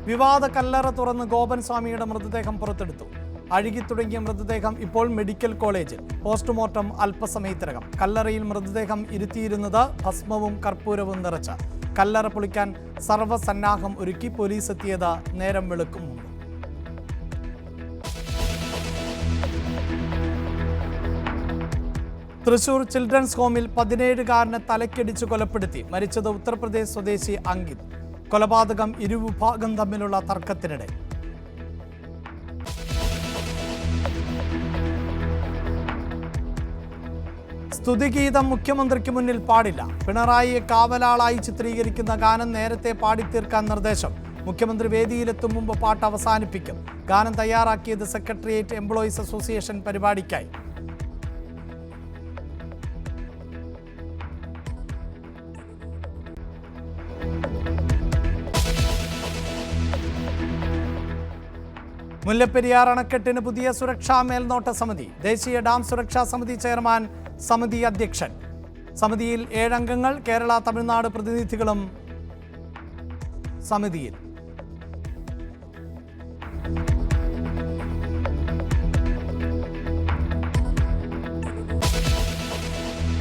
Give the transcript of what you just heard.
വിവാദ കല്ലറ തുറന്ന് ഗോപൻ സ്വാമിയുടെ മൃതദേഹം പുറത്തെടുത്തു. അഴുകിത്തുടങ്ങിയ മൃതദേഹം ഇപ്പോൾ മെഡിക്കൽ കോളേജിൽ. പോസ്റ്റ്മോർട്ടം അല്പസമയത്തിനകം. കല്ലറയിൽ മൃതദേഹം ഇരുത്തിയിരുന്നത് ഭസ്മവും കർപ്പൂരവും നിറച്ച്. കല്ലറ പൊളിക്കാൻ സർവ്വസന്നാഹം ഒരുക്കി പോലീസ് എത്തിയത് നേരം വെളുക്കും മുമ്പ്. തൃശൂർ ചിൽഡ്രൻസ് ഹോമിൽ 17-കാരനെ തലക്കടിച്ച് കൊലപ്പെടുത്തി. മരിച്ചത് ഉത്തർപ്രദേശ് സ്വദേശി അങ്കിത്. കൊലപാതകം ഇരുവിഭാഗം തമ്മിലുള്ള തർക്കത്തിനിടെ. സ്തുതിഗീതം മുഖ്യമന്ത്രിക്ക് മുന്നിൽ പാടില്ല. പിണറായിയെ കാവലാളായി ചിത്രീകരിക്കുന്ന ഗാനം നേരത്തെ പാടിത്തീർക്കാൻ നിർദ്ദേശം. മുഖ്യമന്ത്രി വേദിയിലെത്തും മുമ്പ് പാട്ട് അവസാനിപ്പിക്കും. ഗാനം തയ്യാറാക്കിയത് സെക്രട്ടേറിയറ്റ് എംപ്ലോയീസ് അസോസിയേഷൻ പരിപാടിക്കായി. മുല്ലപ്പെരിയാർ അണക്കെട്ടിന് പുതിയ സുരക്ഷാ മേൽനോട്ട സമിതി. ദേശീയ ഡാം സുരക്ഷാ സമിതി ചെയർമാൻ സമിതി അധ്യക്ഷൻ. സമിതിയിൽ 7 അംഗങ്ങൾ. കേരള, തമിഴ്നാട് പ്രതിനിധികളും സമിതിയിൽ.